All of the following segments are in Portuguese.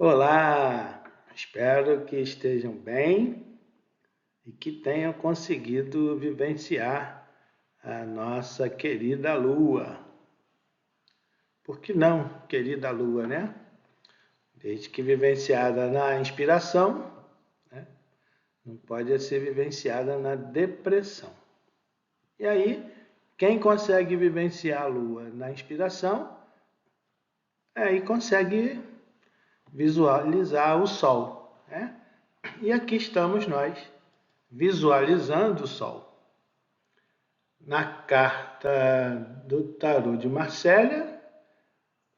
Olá, espero que estejam bem e que tenham conseguido vivenciar a nossa querida Lua. Por que não, querida Lua, né? Desde que vivenciada na inspiração, né? Não pode ser vivenciada na depressão. E aí, quem consegue vivenciar a Lua na inspiração, aí consegue visualizar o Sol, né? E aqui estamos nós, visualizando o Sol. Na carta do tarô de Marcélia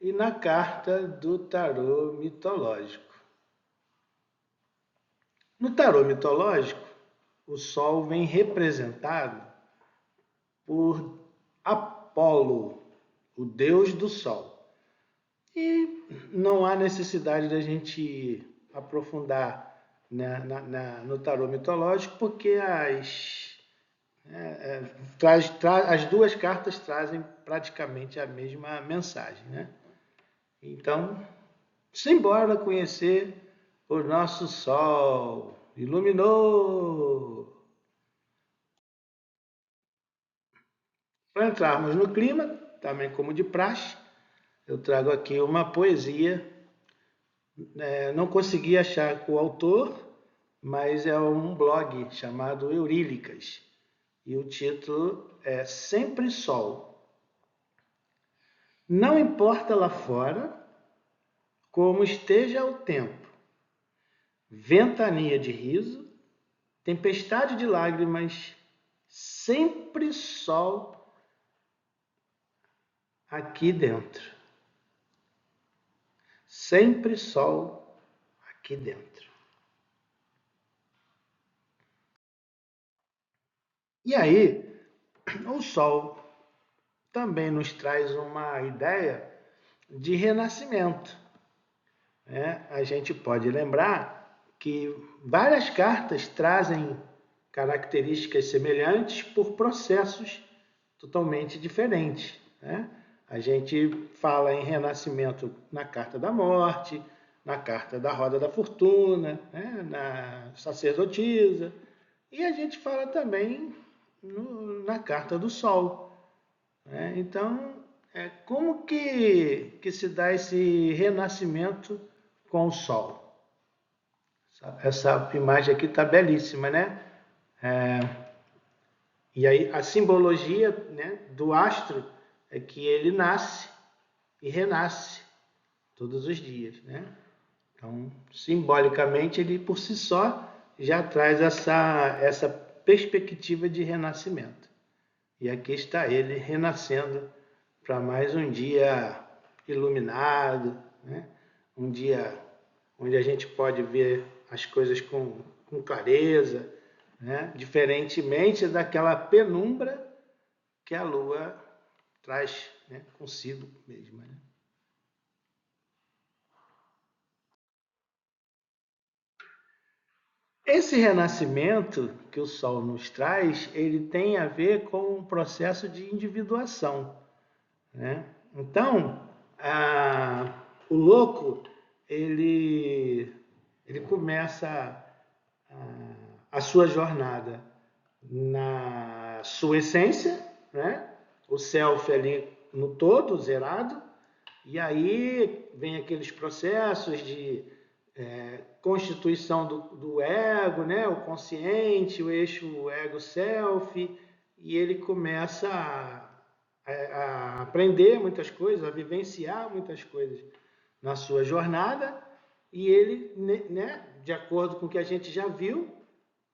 e na carta do tarô mitológico. No tarô mitológico, o Sol vem representado por Apolo, o deus do Sol. E não há necessidade da gente aprofundar no tarô mitológico, porque as duas cartas trazem praticamente a mesma mensagem, né? Então, simbora conhecer o nosso Sol. Iluminou! Para entrarmos no clima, também como de praxe, eu trago aqui uma poesia. Não consegui achar o autor, mas é um blog chamado Eurílicas. E o título é Sempre Sol. Não importa lá fora como esteja o tempo, ventania de riso, tempestade de lágrimas, sempre sol aqui dentro. Sempre sol aqui dentro. E aí, o sol também nos traz uma ideia de renascimento. Né? A gente pode lembrar que várias cartas trazem características semelhantes por processos totalmente diferentes. Né? A gente fala em renascimento na carta da morte, na carta da roda da fortuna, né? Na sacerdotisa, e a gente fala também na carta do sol. Né? Então, como que se dá esse renascimento com o sol? Essa imagem aqui está belíssima, né? É, e aí a simbologia, né, do astro é que ele nasce e renasce todos os dias, né? Então, simbolicamente, ele por si só já traz essa perspectiva de renascimento. E aqui está ele renascendo para mais um dia iluminado, né? Um dia onde a gente pode ver as coisas com clareza, né? Diferentemente daquela penumbra que a lua traz, né, consigo mesma. Né? Esse renascimento que o Sol nos traz, ele tem a ver com um processo de individuação. Né? Então, o louco, ele começa a sua jornada na sua essência, né? O self ali no todo, zerado, e aí vem aqueles processos de constituição do ego, né? O consciente, o eixo ego-self, e ele começa a aprender muitas coisas, a vivenciar muitas coisas na sua jornada, e ele, né, de acordo com o que a gente já viu,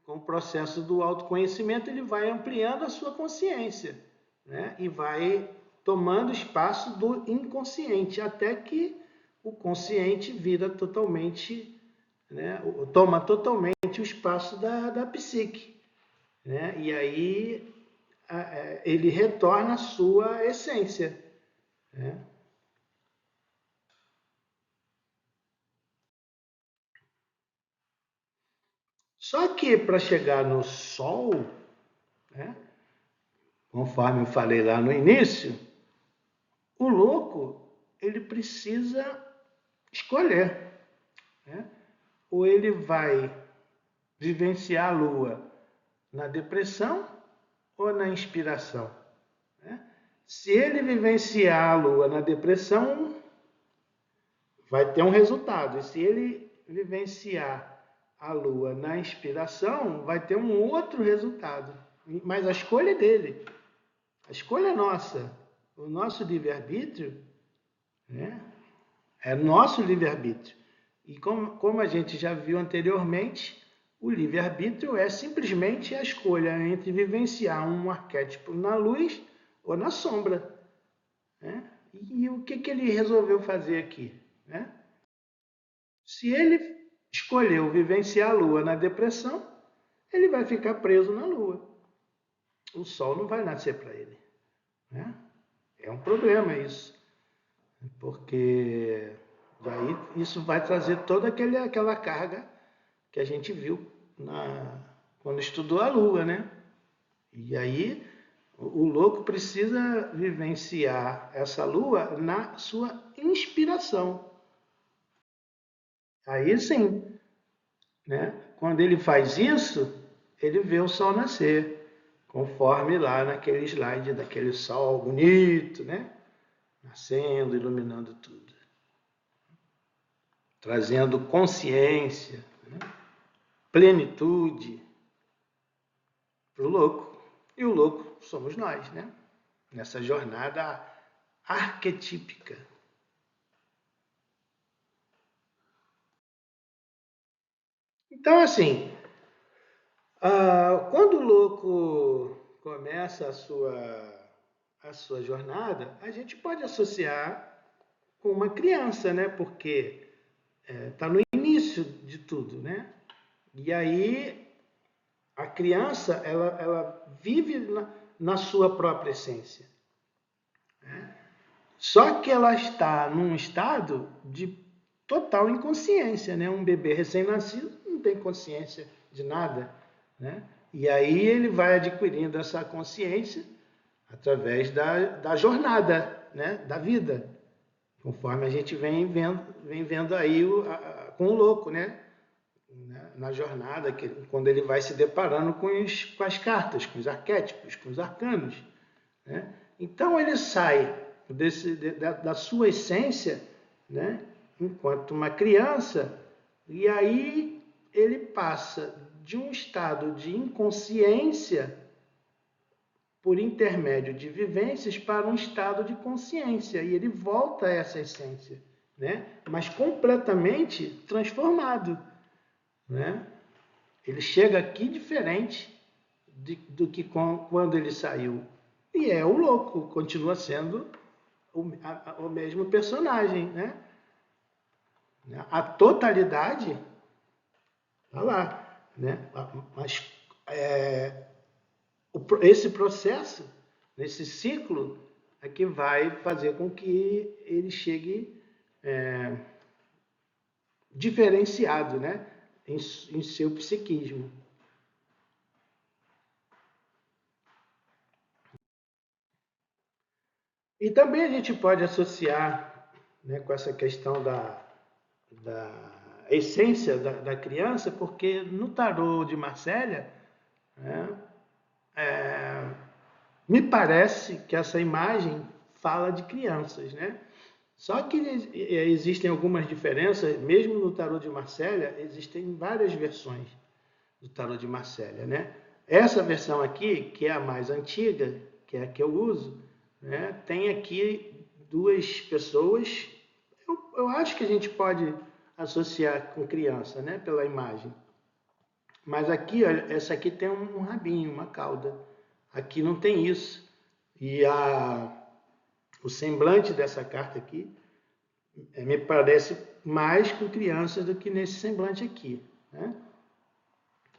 com o processo do autoconhecimento, ele vai ampliando a sua consciência, né, e vai tomando espaço do inconsciente, até que o consciente vira totalmente, né, toma totalmente o espaço da psique. Né, e aí ele retorna à sua essência. Né? Só que para chegar no Sol, né, conforme eu falei lá no início, o louco ele precisa escolher. né? Ou ele vai vivenciar a Lua na depressão ou na inspiração, né? Se ele vivenciar a Lua na depressão, vai ter um resultado. E se ele vivenciar a Lua na inspiração, vai ter um outro resultado. Mas a escolha é dele. A escolha é nossa. O nosso livre-arbítrio, né? É nosso livre-arbítrio. E como a gente já viu anteriormente, o livre-arbítrio é simplesmente a escolha entre vivenciar um arquétipo na luz ou na sombra, né? E o que ele resolveu fazer aqui, né? Se ele escolheu vivenciar a Lua na depressão, ele vai ficar preso na Lua. O Sol não vai nascer para ele, né? É um problema isso, porque daí isso vai trazer toda aquela carga que a gente viu quando estudou a Lua, né? E aí o louco precisa vivenciar essa Lua na sua inspiração. Aí sim, né? Quando ele faz isso, ele vê o sol nascer, conforme lá naquele slide daquele sol bonito, né? Nascendo, iluminando tudo, trazendo consciência, né? Plenitude para o louco. E o louco somos nós, né? Nessa jornada arquetípica. Então, assim, quando o louco começa a sua jornada, a gente pode associar com uma criança, né? Porque está no início de tudo, né? E aí a criança, ela vive na sua própria essência. Só que ela está num estado de total inconsciência, né? Um bebê recém-nascido não tem consciência de nada, né? E aí ele vai adquirindo essa consciência através da jornada, né? Da vida, conforme a gente vem vendo aí com o louco, né? Na jornada, quando ele vai se deparando com as cartas, com os arquétipos, com os arcanos, né? Então ele sai da sua essência, né? Enquanto uma criança, e aí ele passa de um estado de inconsciência por intermédio de vivências para um estado de consciência, e ele volta a essa essência, né? Mas completamente transformado, né? Ele chega aqui diferente do que quando ele saiu. E é o louco, continua sendo o mesmo personagem, né? A totalidade está lá, né? Mas esse processo, esse ciclo, é que vai fazer com que ele chegue diferenciado, né? Em seu psiquismo. E também a gente pode associar, né, com essa questão da essência da criança, porque no tarô de Marcélia, né, me parece que essa imagem fala de crianças, né? Só que existem algumas diferenças, mesmo no tarô de Marcélia, existem várias versões do tarô de Marcélia, né? Essa versão aqui, que é a mais antiga, que é a que eu uso, né, tem aqui duas pessoas. Eu acho que a gente pode associar com criança, né, pela imagem. Mas aqui, olha, essa aqui tem um rabinho, uma cauda. Aqui não tem isso. E o semblante dessa carta aqui me parece mais com crianças do que nesse semblante aqui, né?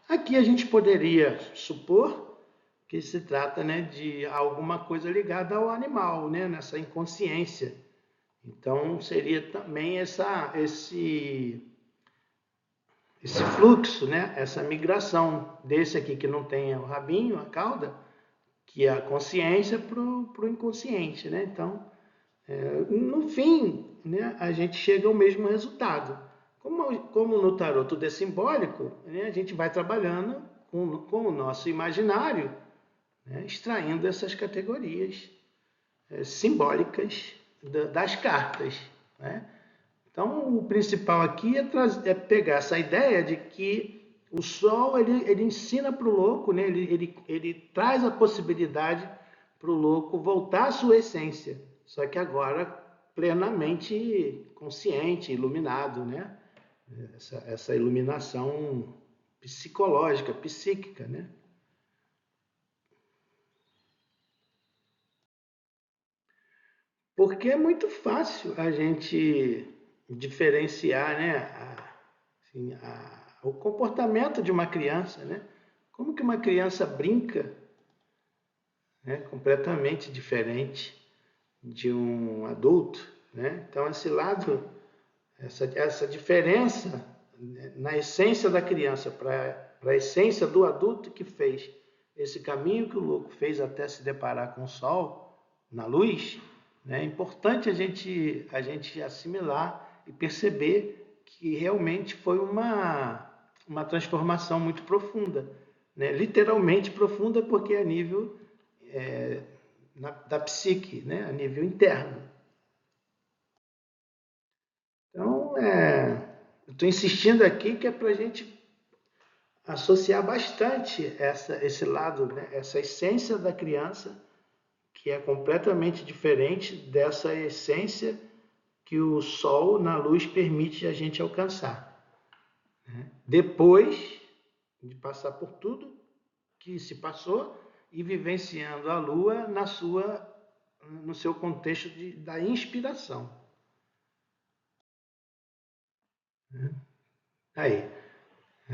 Aqui a gente poderia supor que se trata, né, de alguma coisa ligada ao animal, né, nessa inconsciência. Então seria também esse fluxo, né, essa migração desse aqui que não tem o rabinho, a cauda, que é a consciência para o inconsciente, né? Então, no fim, né, a gente chega ao mesmo resultado, Como no tarô tudo é simbólico, né, a gente vai trabalhando com o nosso imaginário, né, extraindo essas categorias simbólicas das cartas. Né? Então, o principal aqui é pegar essa ideia de que o Sol ele ensina para o louco, né? ele traz a possibilidade para o louco voltar à sua essência, só que agora plenamente consciente, iluminado, né? Essa iluminação psicológica, psíquica, né? Porque é muito fácil a gente diferenciar, né, assim, o comportamento de uma criança, né? Como que uma criança brinca, né, completamente diferente de um adulto, né? Então esse lado, essa diferença, né, na essência da criança para a essência do adulto que fez esse caminho que o louco fez até se deparar com o sol na luz, né? É importante a gente assimilar e perceber que realmente foi uma transformação muito profunda, né? Literalmente profunda, porque a nível da psique, né? A nível interno. Então, eu estou insistindo aqui que é para a gente associar bastante esse lado, né? Essa essência da criança, que é completamente diferente dessa essência que o sol na luz permite a gente alcançar. Depois de passar por tudo que se passou e vivenciando a lua no seu contexto da inspiração. Aí,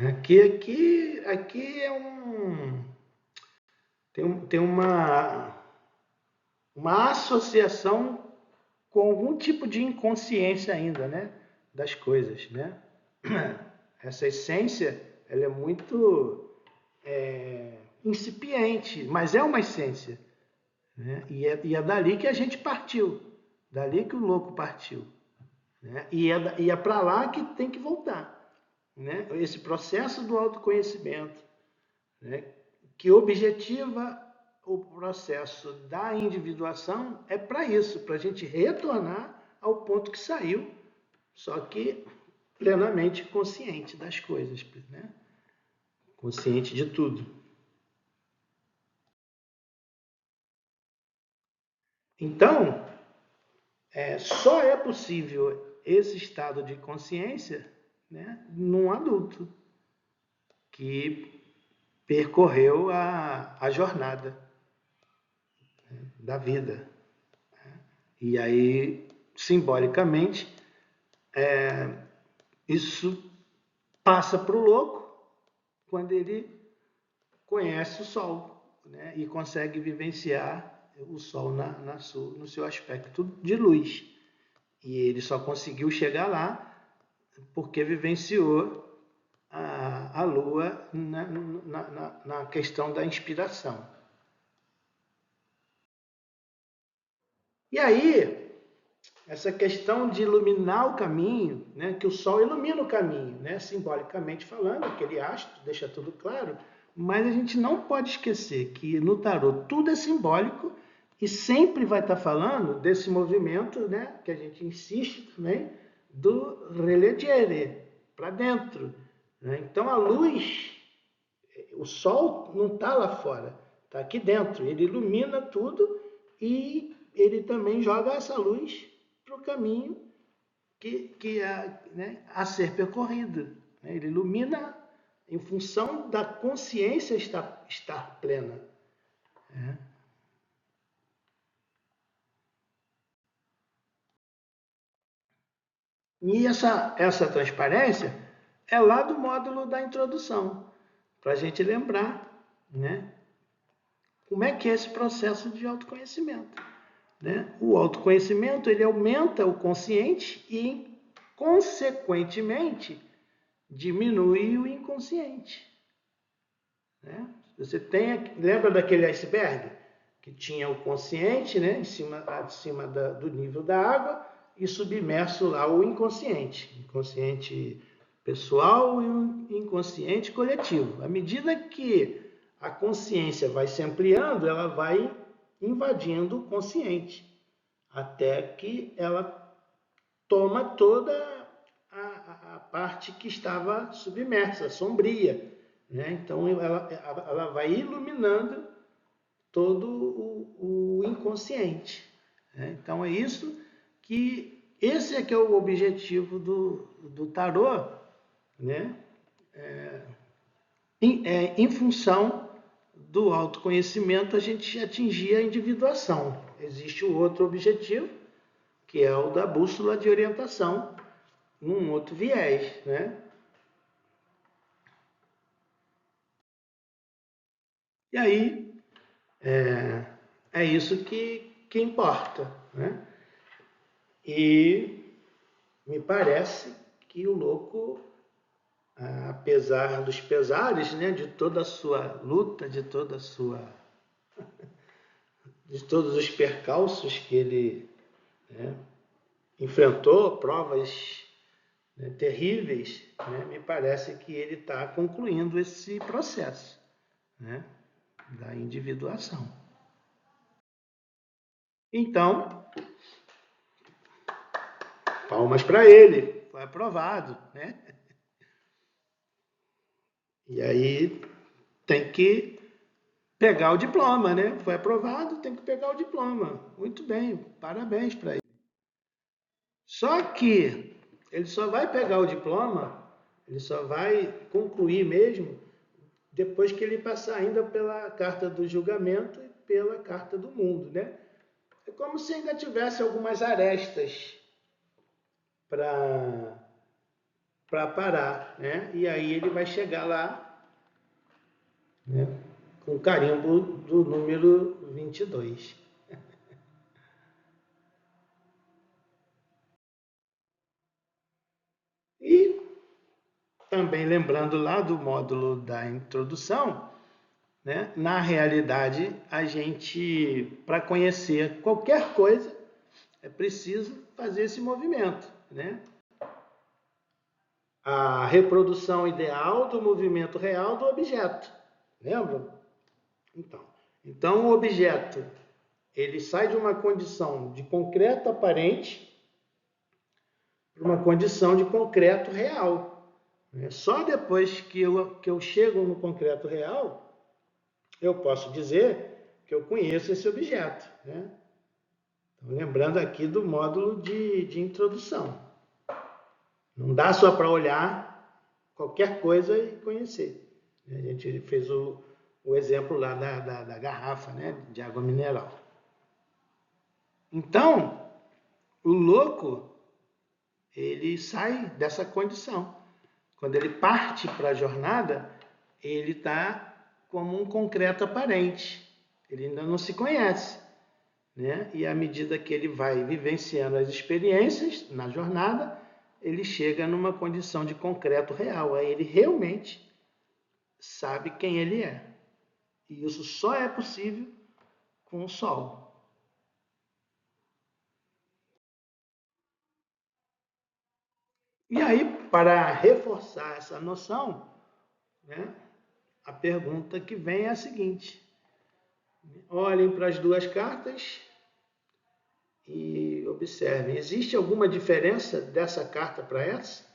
aqui é tem uma associação com algum tipo de inconsciência ainda, né, das coisas, né? Essa essência, ela é muito incipiente, mas é uma essência, né? E é dali que a gente partiu, dali que o louco partiu, né? E é para lá que tem que voltar, né? Esse processo do autoconhecimento, né, que objetiva o processo da individuação, é para isso, para a gente retornar ao ponto que saiu, só que plenamente consciente das coisas, né? Consciente de tudo. Então, só é possível esse estado de consciência, né, num adulto que percorreu a jornada da vida. E aí, simbolicamente, isso passa para o louco quando ele conhece o sol, né, e consegue vivenciar o sol no seu aspecto de luz. E ele só conseguiu chegar lá porque vivenciou a lua na questão da inspiração. E aí, essa questão de iluminar o caminho, né, que o sol ilumina o caminho, né, simbolicamente falando, aquele astro deixa tudo claro, mas a gente não pode esquecer que no tarô tudo é simbólico e sempre vai estar falando desse movimento, né, que a gente insiste também, do relegere, para dentro. Né? Então a luz, o sol não está lá fora, está aqui dentro. Ele ilumina tudo e ele também joga essa luz para o caminho que é, né, a ser percorrido. Né? Ele ilumina em função da consciência estar plena. Né? E essa transparência é lá do módulo da introdução, para a gente lembrar, né, como é que é esse processo de autoconhecimento. Né? O autoconhecimento ele aumenta o consciente e, consequentemente, diminui o inconsciente. Né? Você lembra daquele iceberg que tinha o consciente, né, acima do nível da água, e submerso lá o inconsciente pessoal e o inconsciente coletivo. À medida que a consciência vai se ampliando, ela vai invadindo o consciente, até que ela toma toda a parte que estava submersa, sombria, né? Então ela vai iluminando todo o inconsciente, né? Então é isso que esse é que é o objetivo do tarô, né? Em função do autoconhecimento, a gente atingir a individuação. Existe o outro objetivo, que é o da bússola de orientação, num outro viés, né? E aí, é isso que importa, né? E me parece que o louco, apesar dos pesares, né, de toda a sua luta, de todos os percalços que ele, né, enfrentou, provas, né, terríveis, né, me parece que ele está concluindo esse processo, né, da individuação. Então, palmas para ele, foi aprovado, né? E aí tem que pegar o diploma, né? Foi aprovado, tem que pegar o diploma. Muito bem, parabéns para ele. Só que ele só vai pegar o diploma, ele só vai concluir mesmo depois que ele passar ainda pela carta do julgamento e pela carta do mundo, né? É como se ainda tivesse algumas arestas para parar, né? E aí ele vai chegar lá, né, com o carimbo do número 22. E também lembrando lá do módulo da introdução, né? Na realidade, a gente, para conhecer qualquer coisa, é preciso fazer esse movimento, né? A reprodução ideal do movimento real do objeto. Lembram? Então o objeto, ele sai de uma condição de concreto aparente para uma condição de concreto real. Só depois que eu chego no concreto real, eu posso dizer que eu conheço esse objeto, né? Então, lembrando aqui do módulo de introdução. Não dá só para olhar qualquer coisa e conhecer. A gente fez o exemplo lá da garrafa, né, de água mineral. Então, o louco, ele sai dessa condição. Quando ele parte para a jornada, ele está como um concreto aparente. Ele ainda não se conhece, né? E à medida que ele vai vivenciando as experiências na jornada, ele chega numa condição de concreto real. Aí ele realmente sabe quem ele é. E isso só é possível com o sol. E aí, para reforçar essa noção, né, a pergunta que vem é a seguinte: olhem para as duas cartas e observem, existe alguma diferença dessa carta para essa?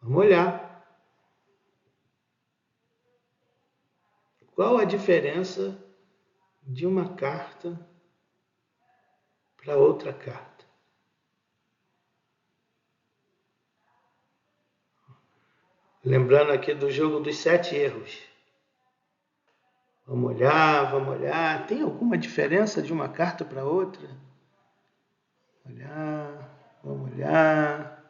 Vamos olhar. Qual a diferença de uma carta para outra carta? Lembrando aqui do jogo dos 7 erros. Vamos olhar, vamos olhar. Tem alguma diferença de uma carta para outra? Olhar, vamos olhar.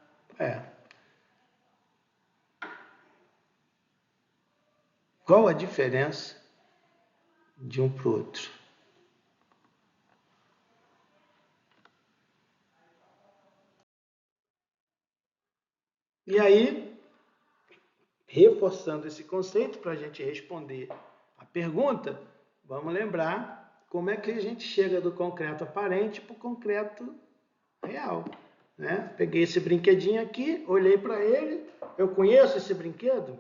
Qual a diferença de um para o outro? E aí, reforçando esse conceito para a gente responder a pergunta, vamos lembrar como é que a gente chega do concreto aparente para o concreto real, né? Peguei esse brinquedinho aqui, olhei para ele, eu conheço esse brinquedo?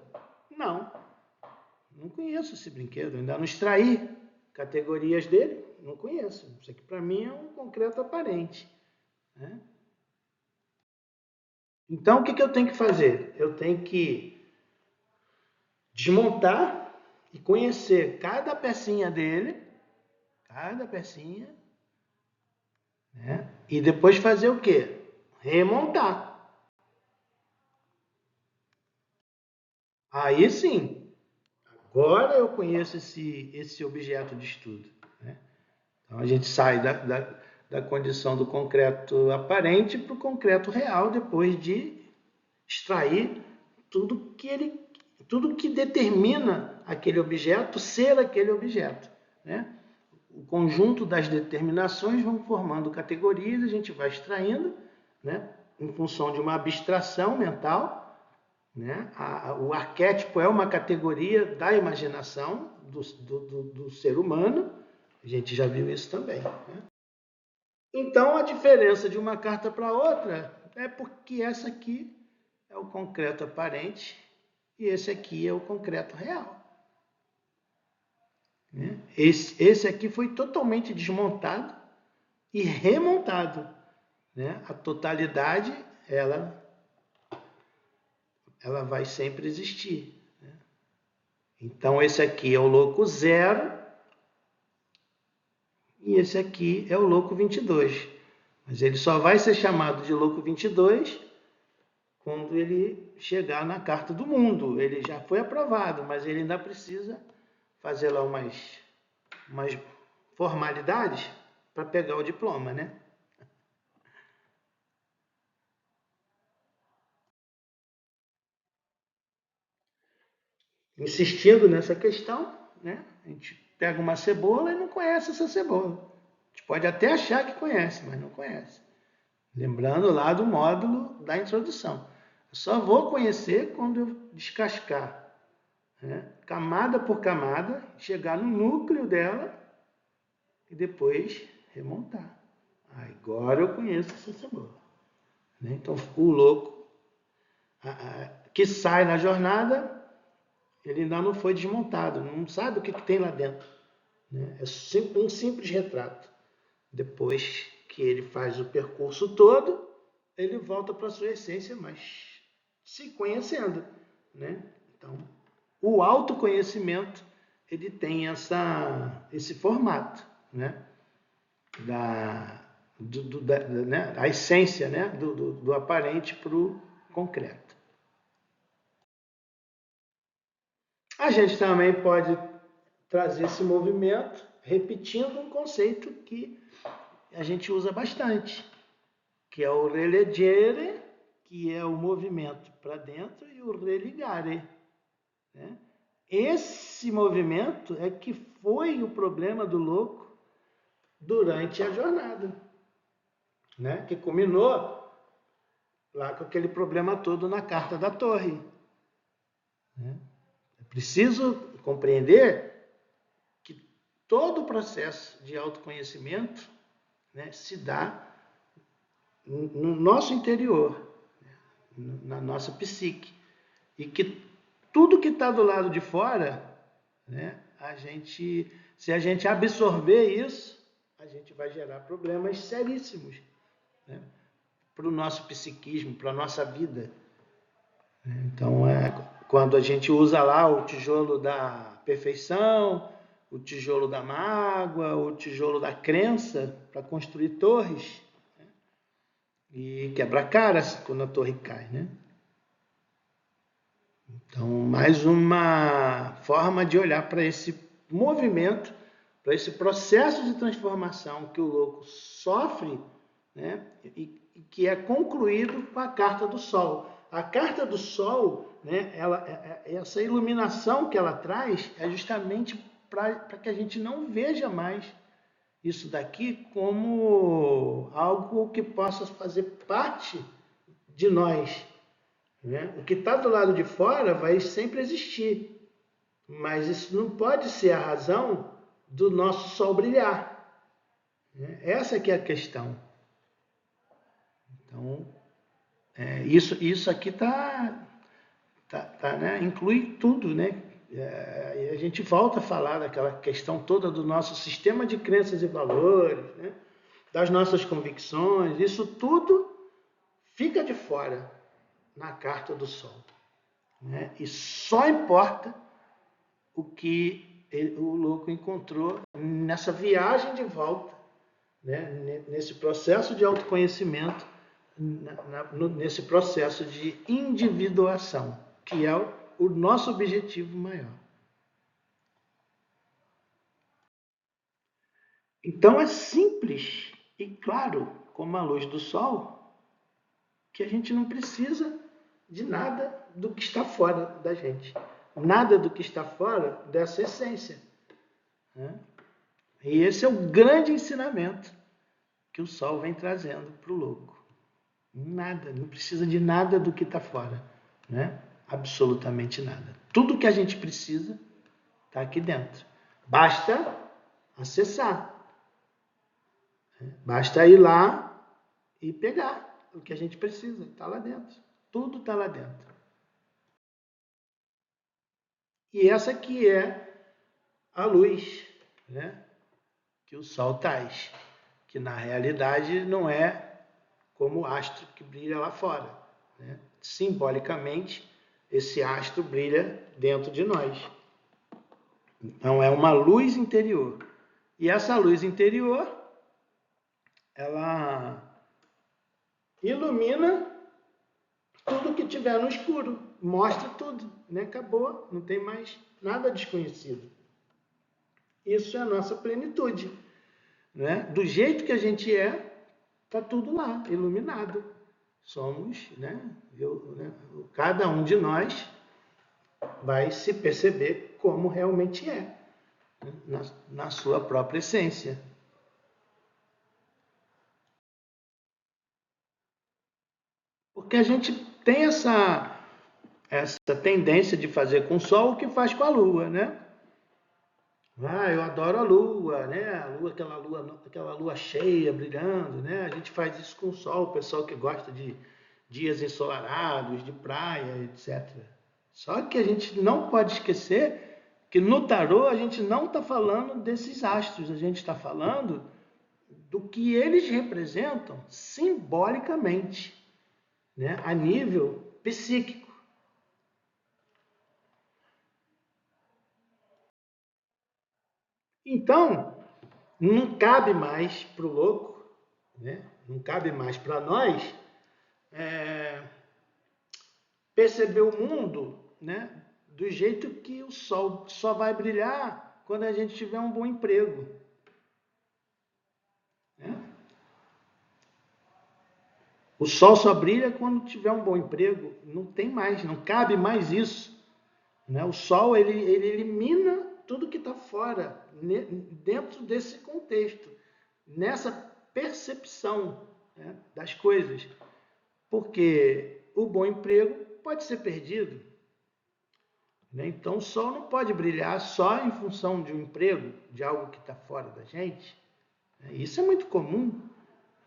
Não, não conheço esse brinquedo, ainda não extraí categorias dele, não conheço. Isso aqui para mim é um concreto aparente, né? Então, o que eu tenho que fazer? Eu tenho que desmontar e conhecer cada pecinha dele, cada pecinha, né? E depois fazer o quê? Remontar. Aí sim, agora eu conheço esse objeto de estudo, né? Então a gente sai da condição do concreto aparente para o concreto real depois de extrair tudo que determina aquele objeto ser aquele objeto, né? O conjunto das determinações vão formando categorias, a gente vai extraindo, né? Em função de uma abstração mental, né? O arquétipo é uma categoria da imaginação do ser humano, a gente já viu isso também, né? Então, a diferença de uma carta para outra é porque essa aqui é o concreto aparente e esse aqui é o concreto real, né? Esse aqui foi totalmente desmontado e remontado, né? A totalidade, ela vai sempre existir. Então, esse aqui é o louco 0 e esse aqui é o louco 22. Mas ele só vai ser chamado de louco 22 quando ele chegar na carta do mundo. Ele já foi aprovado, mas ele ainda precisa fazer lá umas formalidades para pegar o diploma, né? Insistindo nessa questão, né? A gente pega uma cebola e não conhece essa cebola. A gente pode até achar que conhece, mas não conhece. Lembrando lá do módulo da introdução. Eu só vou conhecer quando eu descascar, né? Camada por camada, chegar no núcleo dela e depois remontar. Agora eu conheço essa cebola, né? Então, o louco que sai na jornada, ele ainda não foi desmontado, não sabe o que tem lá dentro, né? É um simples retrato. Depois que ele faz o percurso todo, ele volta para a sua essência, mas se conhecendo, né? Então, o autoconhecimento, ele tem esse formato, né? Né? A essência, né? do aparente para o concreto. A gente também pode trazer esse movimento repetindo um conceito que a gente usa bastante, que é o relegere, que é o movimento para dentro, e o religare, né? Esse movimento é que foi o problema do louco durante a jornada, né? Que culminou lá com aquele problema todo na carta da torre, né? É preciso compreender que todo o processo de autoconhecimento, né, se dá no nosso interior, na nossa psique. E que tudo que está do lado de fora, né, se a gente absorver isso, a gente vai gerar problemas seríssimos, né, para o nosso psiquismo, para a nossa vida. Então, quando a gente usa lá o tijolo da perfeição, o tijolo da mágoa, o tijolo da crença para construir torres, né, e quebra caras quando a torre cai, né? Então, mais uma forma de olhar para esse movimento, para esse processo de transformação que o louco sofre, né? E que é concluído com a carta do Sol. A carta do Sol, né? Essa iluminação que ela traz é justamente para que a gente não veja mais isso daqui como algo que possa fazer parte de nós, né? O que está do lado de fora vai sempre existir, mas isso não pode ser a razão do nosso sol brilhar. Essa que é a questão. Então, isso aqui né, inclui tudo, né? E a gente volta a falar daquela questão toda do nosso sistema de crenças e valores, né? Das nossas convicções, isso tudo fica de fora na carta do Sol, né? E só importa o que o louco encontrou nessa viagem de volta, né? Nesse processo de autoconhecimento, nesse processo de individuação, que é o nosso objetivo maior. Então é simples e claro, como a luz do sol, que a gente não precisa de nada do que está fora da gente. Nada do que está fora dessa essência. Né? E esse é o grande ensinamento que o sol vem trazendo para o louco. Nada, não precisa de nada do que está fora. Né? Absolutamente nada. Tudo que a gente precisa está aqui dentro. Basta acessar. Basta ir lá e pegar o que a gente precisa. Está lá dentro. Tudo está lá dentro. E essa aqui é a luz, né? Que o Sol traz. Que na realidade não é como o astro que brilha lá fora. Né? Simbolicamente, esse astro brilha dentro de nós. Então é uma luz interior. E essa luz interior, ela ilumina tudo que tiver no escuro. Mostra tudo, né? Acabou, não tem mais nada desconhecido. Isso é a nossa plenitude. Né? Do jeito que a gente está tudo lá, iluminado. Somos, né? Cada um de nós vai se perceber como realmente é, né? na sua própria essência. Porque a gente tem essa tendência de fazer com o Sol o que faz com a Lua, né? Eu adoro a Lua, né? Aquela lua cheia, brilhando, né? A gente faz isso com o Sol, o pessoal que gosta de dias ensolarados, de praia, etc. Só que a gente não pode esquecer que no tarô a gente não está falando desses astros, a gente está falando do que eles representam simbolicamente, né? A nível psíquico. Então, não cabe mais para o louco, né? Não cabe mais para nós perceber o mundo, né? Do jeito que o sol só vai brilhar quando a gente tiver um bom emprego. Né? O sol só brilha quando tiver um bom emprego. Não tem mais, não cabe mais isso. Né? O sol ele elimina tudo que está fora, dentro desse contexto, nessa percepção, né, das coisas. Porque o bom emprego pode ser perdido. Né? Então o sol não pode brilhar só em função de um emprego, de algo que está fora da gente. Isso é muito comum.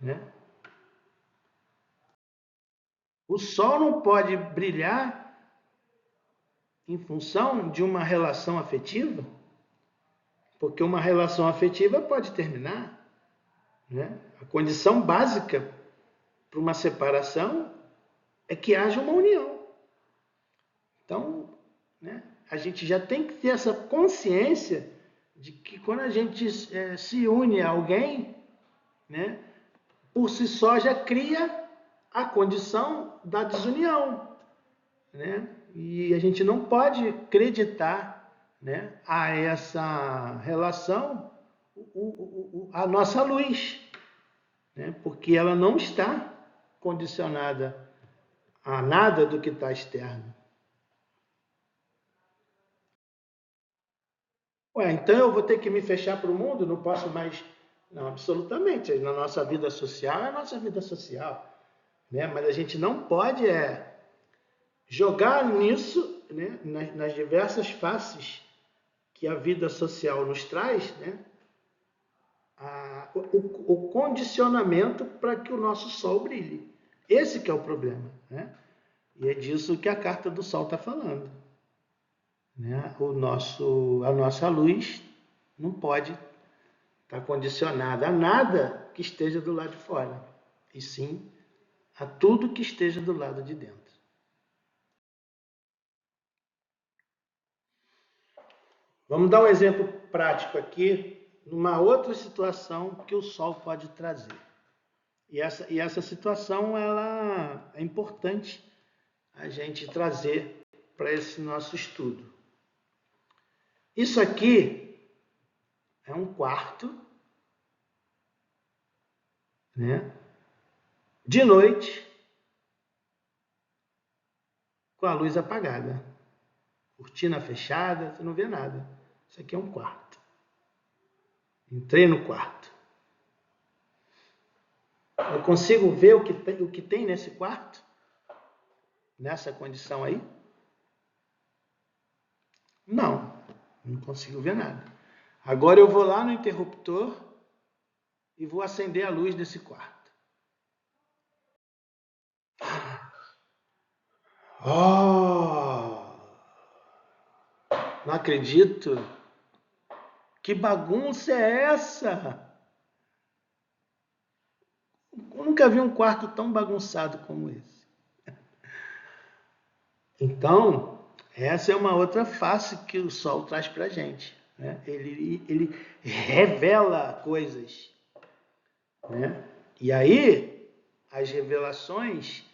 Né? O sol não pode brilhar em função de uma relação afetiva, porque uma relação afetiva pode terminar. Né? A condição básica para uma separação é que haja uma união. Então, né, a gente já tem que ter essa consciência de que quando a gente se une a alguém, né, por si só já cria a condição da desunião. Né? E a gente não pode acreditar, né, a essa relação a nossa luz, né? Porque ela não está condicionada a nada do que está externo. Então eu vou ter que me fechar para o mundo? Não posso mais... Não, absolutamente. Na nossa vida social é a nossa vida social. Né? Mas a gente não pode jogar nisso, né, nas diversas faces que a vida social nos traz, né? O condicionamento para que o nosso sol brilhe. Esse que é o problema, né? E é disso que a carta do Sol está falando, né? A nossa luz não pode estar condicionada a nada que esteja do lado de fora, e sim a tudo que esteja do lado de dentro. Vamos dar um exemplo prático aqui, numa outra situação que o Sol pode trazer. E essa situação ela é importante a gente trazer para esse nosso estudo. Isso aqui é um quarto, né? De noite, com a luz apagada, cortina fechada, você não vê nada. Isso aqui é um quarto. Entrei no quarto. Eu consigo ver o que tem nesse quarto? Nessa condição aí? Não, não consigo ver nada. Agora eu vou lá no interruptor e vou acender a luz desse quarto. Oh! Não acredito! Que bagunça é essa? Eu nunca vi um quarto tão bagunçado como esse. Então, essa é uma outra face que o Sol traz para a gente, né? Ele revela coisas, né? E aí, as revelações,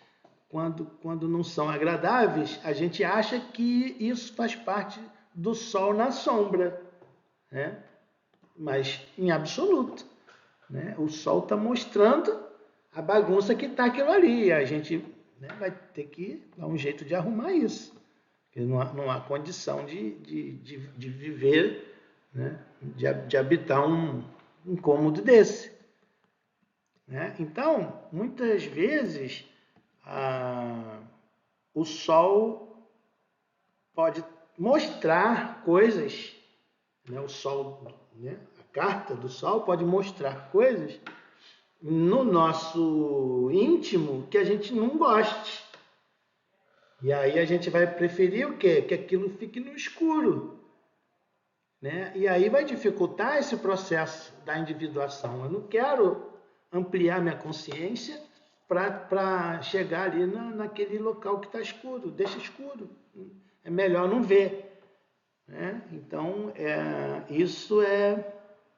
quando não são agradáveis, a gente acha que isso faz parte do Sol na sombra, né? Mas em absoluto, né? O Sol está mostrando a bagunça que está aquilo ali. A gente, né, vai ter que dar um jeito de arrumar isso. Porque não há condição de viver, né, de habitar um cômodo desse. Né? Então, muitas vezes, o Sol pode mostrar coisas, né? O Sol, né? A carta do Sol pode mostrar coisas no nosso íntimo que a gente não goste. E aí a gente vai preferir o quê? Que aquilo fique no escuro, né? E aí vai dificultar esse processo da individuação. Eu não quero ampliar minha consciência para chegar ali naquele local que está escuro. Deixa escuro. É melhor não ver, né? Então, isso é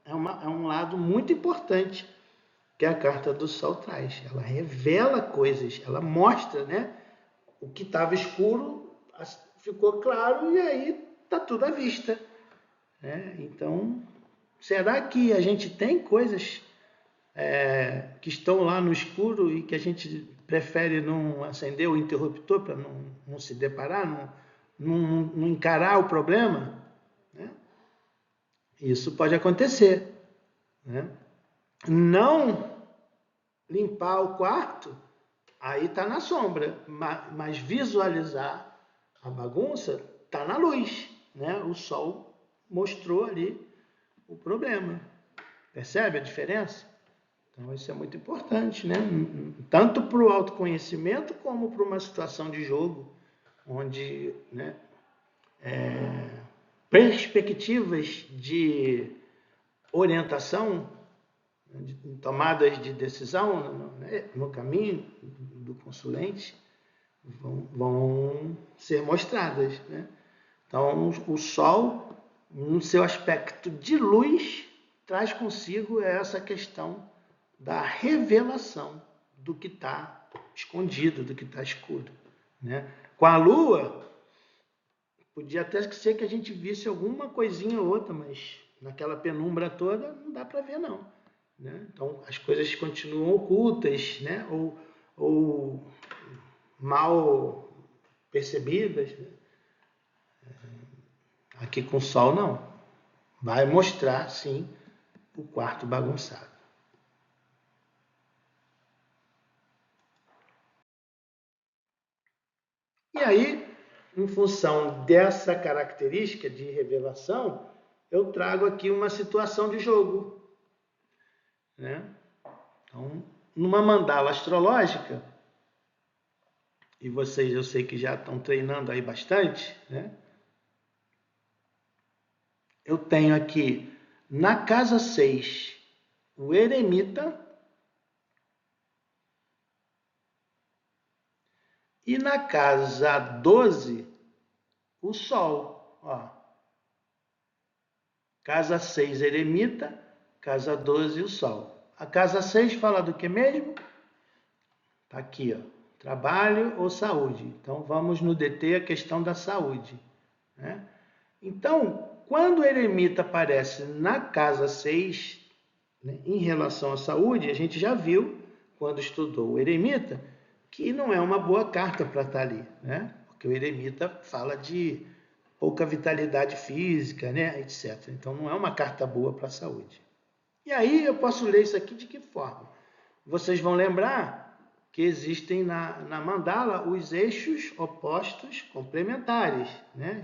um lado muito importante que a carta do Sol traz. Ela revela coisas, ela mostra, né? O que estava escuro ficou claro e aí está tudo à vista. Né? Então, será que a gente tem coisas que estão lá no escuro e que a gente prefere não acender o interruptor para não se deparar, não encarar o problema? Né? Isso pode acontecer. Né? Não limpar o quarto, aí está na sombra, mas visualizar a bagunça está na luz, né? O Sol mostrou ali o problema. Percebe a diferença? Então isso é muito importante, né? Tanto para o autoconhecimento como para uma situação de jogo, onde, né, perspectivas de orientação, de tomadas de decisão, né, no caminho do consulente vão ser mostradas, né? Então, o Sol, no seu aspecto de luz, traz consigo essa questão da revelação do que está escondido, do que está escuro. Né? Com a Lua, podia até ser que a gente visse alguma coisinha ou outra, mas naquela penumbra toda não dá para ver, não. Né? Então, as coisas continuam ocultas, né? ou mal percebidas. Né? Aqui com o Sol, não. Vai mostrar, sim, o quarto bagunçado. E aí, em função dessa característica de revelação, eu trago aqui uma situação de jogo, né? Então, numa mandala astrológica, e vocês eu sei que já estão treinando aí bastante, né? Eu tenho aqui na casa 6 o eremita e na casa 12 o sol. Ó. Casa 6 eremita, casa 12 o sol. A casa 6 fala do que mesmo? Tá aqui, ó. Trabalho ou saúde. Então vamos no DT a questão da saúde, né? Então, quando o eremita aparece na casa 6, né, em relação à saúde, a gente já viu, quando estudou o eremita, que não é uma boa carta para estar ali, né? Porque o eremita fala de pouca vitalidade física, né, etc. Então, não é uma carta boa para a saúde. E aí eu posso ler isso aqui de que forma? Vocês vão lembrar que existem na mandala os eixos opostos complementares, né?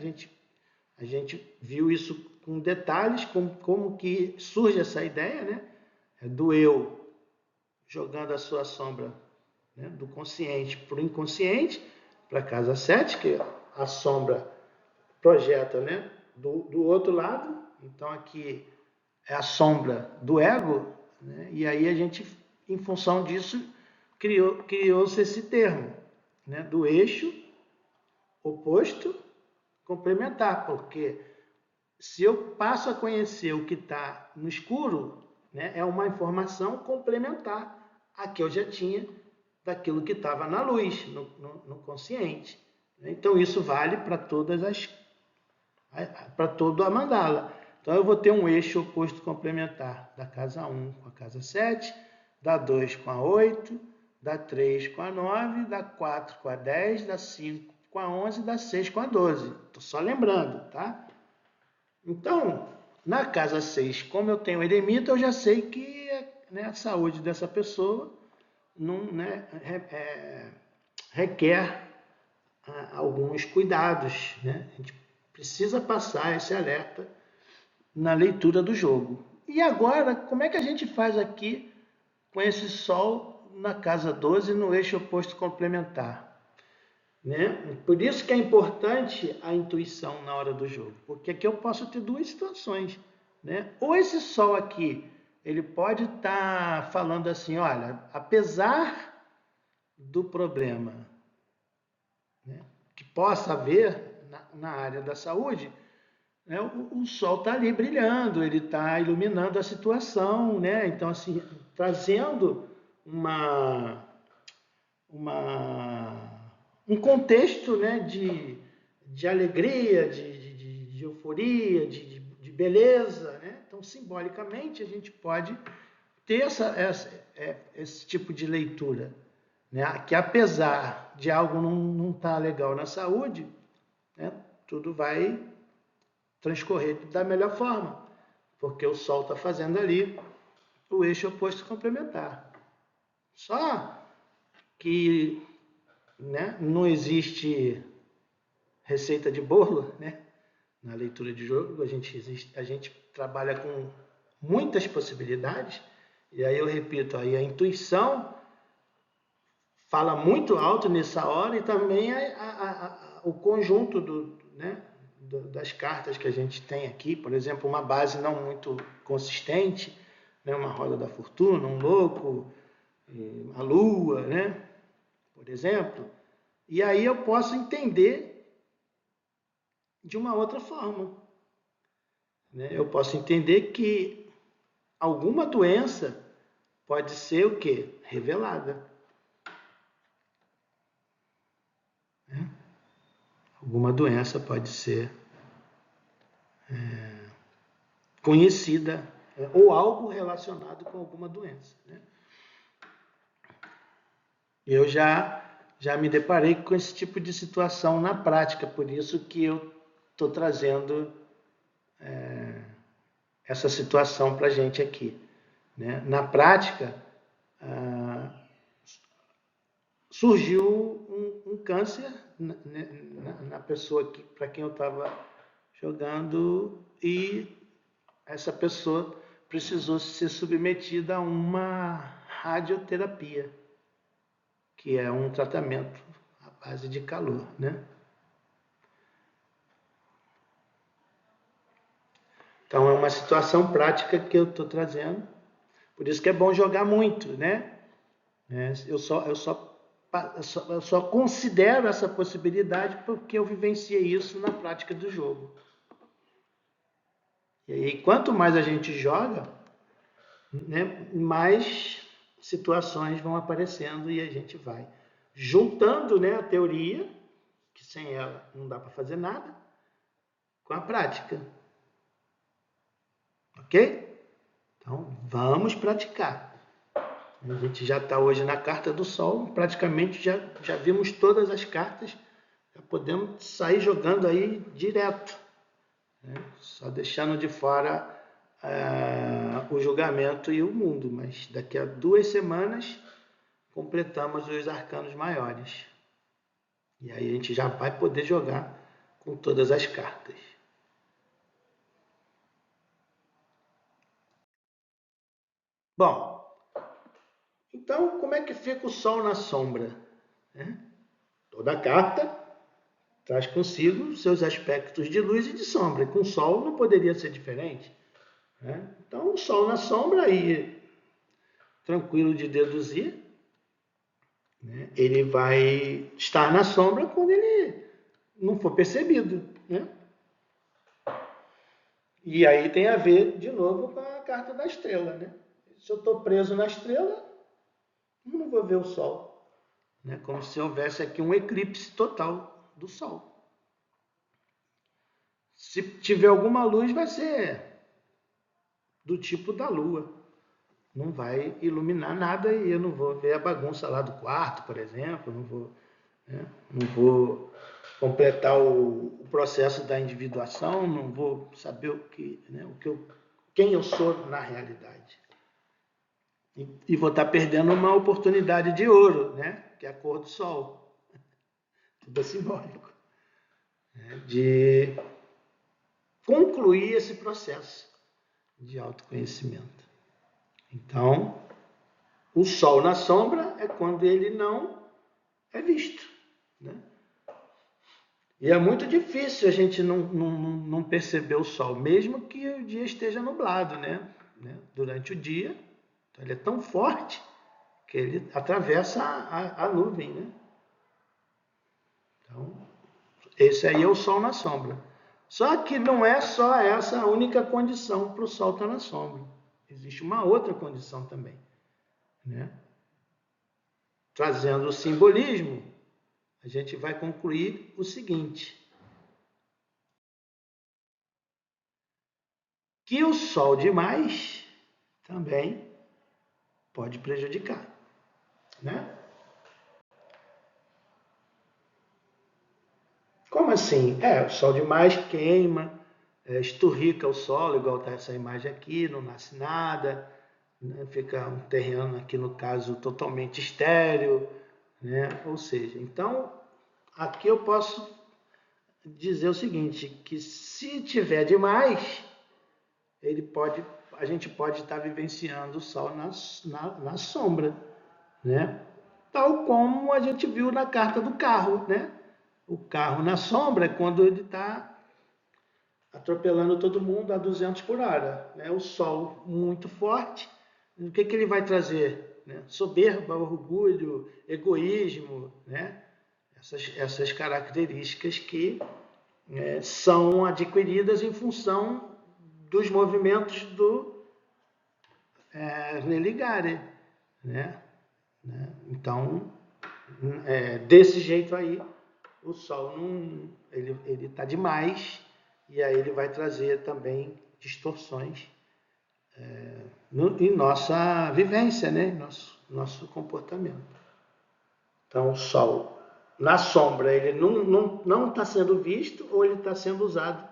A gente viu isso com detalhes, como que surge essa ideia, né? Do eu jogando a sua sombra, né? Do consciente para o inconsciente, para a casa 7, que a sombra projeta, né? Do outro lado. Então aqui é a sombra do ego, né? E aí a gente, em função disso, criou-se esse termo, né? Do eixo oposto complementar, porque se eu passo a conhecer o que está no escuro, né, é uma informação complementar à que eu já tinha daquilo que estava na luz, no consciente. Então, isso vale para para toda a mandala. Então, eu vou ter um eixo oposto complementar da casa 1 com a casa 7, da 2 com a 8, da 3 com a 9, da 4 com a 10, da 5 com a 11, da 6 com a 12. Estou só lembrando, tá? Então, na casa 6, como eu tenho eremita, eu já sei que, né, a saúde dessa pessoa não, né, requer alguns cuidados, né? A gente precisa passar esse alerta na leitura do jogo. E agora, como é que a gente faz aqui com esse Sol na casa 12 no eixo oposto complementar? Né? Por isso que é importante a intuição na hora do jogo, porque aqui eu posso ter duas situações, né? Ou esse sol aqui, ele pode estar falando assim, olha, apesar do problema, né, que possa haver na área da saúde, né, o sol está ali brilhando, ele está iluminando a situação, né? Então, assim, trazendo uma um contexto, né, de alegria, de euforia, de beleza, né? Então, simbolicamente, a gente pode ter esse tipo de leitura, né? Que apesar de algo não estar legal na saúde, né, tudo vai transcorrer da melhor forma, porque o Sol está fazendo ali o eixo oposto complementar. Só que, né, não existe receita de bolo, né? Na leitura de jogo, a gente trabalha com muitas possibilidades, e aí eu repito, aí a intuição fala muito alto nessa hora, e também o conjunto né, das cartas que a gente tem aqui, por exemplo, uma base não muito consistente, né, uma roda da fortuna, um louco, a lua, né, por exemplo, e aí eu posso entender de uma outra forma, né? Eu posso entender que alguma doença pode ser o quê? Revelada. Né? Alguma doença pode ser conhecida, ou algo relacionado com alguma doença. Né? Eu já me deparei com esse tipo de situação na prática, por isso que eu estou trazendo essa situação para a gente aqui. Né? Na prática, surgiu um câncer na pessoa para quem eu estava jogando, e essa pessoa precisou ser submetida a uma radioterapia, que é um tratamento à base de calor, né? Então é uma situação prática que eu estou trazendo. Por isso que é bom jogar muito, né? Eu só considero essa possibilidade porque eu vivenciei isso na prática do jogo. E aí, quanto mais a gente joga, né, mais situações vão aparecendo e a gente vai juntando, né, a teoria, que sem ela não dá para fazer nada, com a prática. Ok? Então, vamos praticar. A gente já está hoje na carta do Sol, praticamente já vimos todas as cartas, já podemos sair jogando aí direto, né? Só deixando de fora o julgamento e o mundo, mas daqui a 2 semanas completamos os arcanos maiores. E aí a gente já vai poder jogar com todas as cartas. Bom, então como é que fica o Sol na sombra? Toda carta traz consigo seus aspectos de luz e de sombra. E com o Sol não poderia ser diferente. Então o Sol na sombra aí, tranquilo de deduzir, né? Ele vai estar na sombra quando ele não for percebido, né? E aí tem a ver, de novo, com a carta da estrela, né? Se eu estou preso na estrela, eu não vou ver o Sol, né? Como se houvesse aqui um eclipse total do Sol. Se tiver alguma luz, vai ser do tipo da Lua. Não vai iluminar nada e eu não vou ver a bagunça lá do quarto, por exemplo. Não vou completar o processo da individuação, não vou saber quem eu sou na realidade. E vou estar perdendo uma oportunidade de ouro, né? Que é a cor do Sol. Tudo é simbólico. De concluir esse processo de autoconhecimento. Então, o Sol na sombra é quando ele não é visto, né? E é muito difícil a gente não perceber o Sol, mesmo que o dia esteja nublado, né? Durante o dia, então ele é tão forte que ele atravessa a nuvem, né? Então, esse aí é o Sol na sombra. Só que não é só essa a única condição para o Sol estar na sombra. Existe uma outra condição também, né? Trazendo o simbolismo, a gente vai concluir o seguinte: que o Sol demais também pode prejudicar, né? Como assim? O Sol demais queima, esturrica o solo, igual está essa imagem aqui, não nasce nada, né? Fica um terreno aqui, no caso, totalmente estéril, né? Ou seja, então, aqui eu posso dizer o seguinte, que se tiver demais, a gente pode estar vivenciando o Sol na sombra, né? Tal como a gente viu na carta do carro, né? O carro na sombra é quando ele está atropelando todo mundo a 200 por hora, né? O Sol muito forte, o que ele vai trazer? Né? Soberba, orgulho, egoísmo, né? Essas características que são adquiridas em função dos movimentos do religare, né? Então, desse jeito aí, o Sol ele está demais e aí ele vai trazer também distorções em nossa vivência, né? Nosso comportamento. Então, o Sol na sombra ele não está sendo visto ou ele está sendo usado,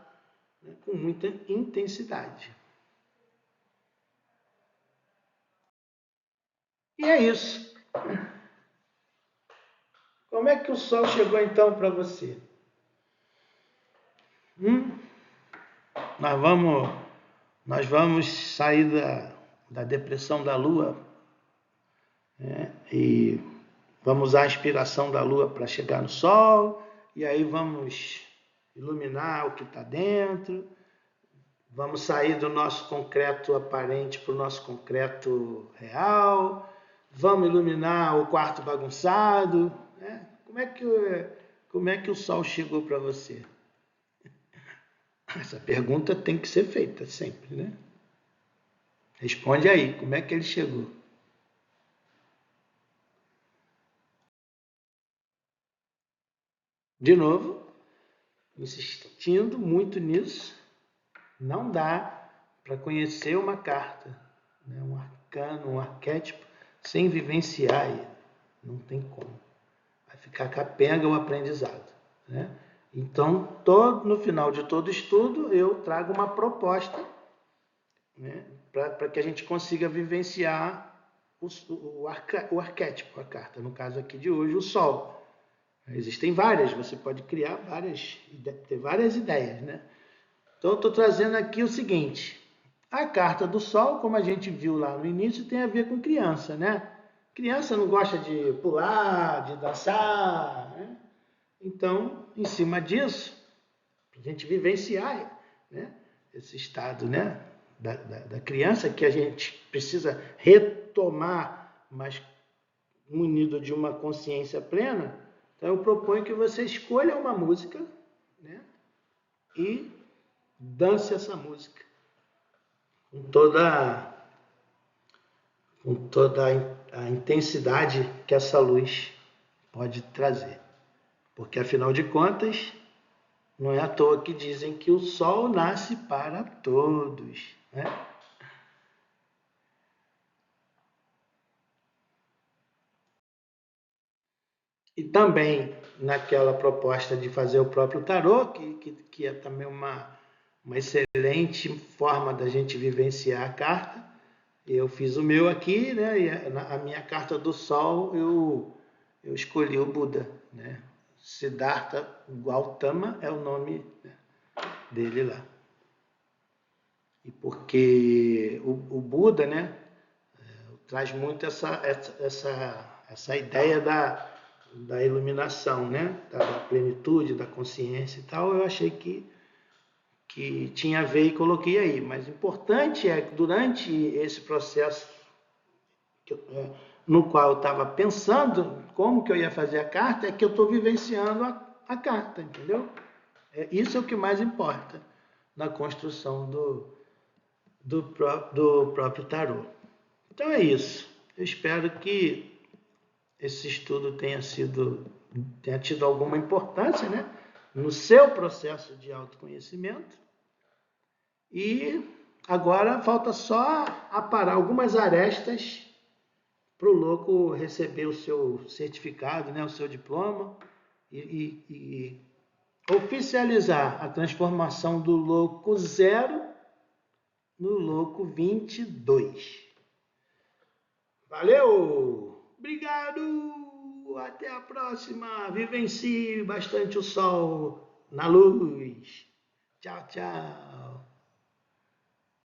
né, com muita intensidade. E é isso. Como é que o Sol chegou então para você? Nós nós vamos sair da depressão da Lua, né? E vamos usar a inspiração da Lua para chegar no Sol, e aí vamos iluminar o que está dentro, vamos sair do nosso concreto aparente para o nosso concreto real, vamos iluminar o quarto bagunçado, né? Como é que o Sol chegou para você? Essa pergunta tem que ser feita sempre, né? Responde aí, como é que ele chegou? De novo, insistindo muito nisso, não dá para conhecer uma carta, né? Um arcano, um arquétipo, sem vivenciar ele. Não tem como. Vai ficar capenga o aprendizado, né? Então, no final de todo estudo, eu trago uma proposta, né, para que a gente consiga vivenciar o arquétipo, a carta. No caso aqui de hoje, o Sol. Existem várias, você pode criar ter várias ideias, né? Então, eu estou trazendo aqui o seguinte: a carta do Sol, como a gente viu lá no início, tem a ver com criança, né? Criança não gosta de pular, de dançar, né? Então, em cima disso, a gente vivenciar, né, esse estado, né, da criança que a gente precisa retomar, mas munido de uma consciência plena. Então eu proponho que você escolha uma música, né, e dance essa música com toda a intensidade que essa luz pode trazer. Porque afinal de contas, não é à toa que dizem que o sol nasce para todos, né? E também naquela proposta de fazer o próprio tarô, que é também uma excelente forma da gente vivenciar a carta. Eu fiz o meu aqui, né? E a minha carta do sol eu escolhi o Buda, né? Siddhartha Gautama é o nome, né, dele lá. E porque o Buda, né, traz muito essa ideia da iluminação, né, da plenitude, da consciência e tal. Eu achei que tinha a ver e coloquei aí. Mas o importante é que durante esse processo no qual eu estava pensando como que eu ia fazer a carta, é que eu estou vivenciando a carta, entendeu? Isso é o que mais importa na construção do próprio tarô. Então é isso. Eu espero que esse estudo tenha tido alguma importância, né, no seu processo de autoconhecimento. E agora falta só aparar algumas arestas para o louco receber o seu certificado, né, o seu diploma, e oficializar a transformação do louco 0 no louco 22. Valeu! Obrigado! Até a próxima! Vivencie bastante o sol na luz. Tchau, tchau!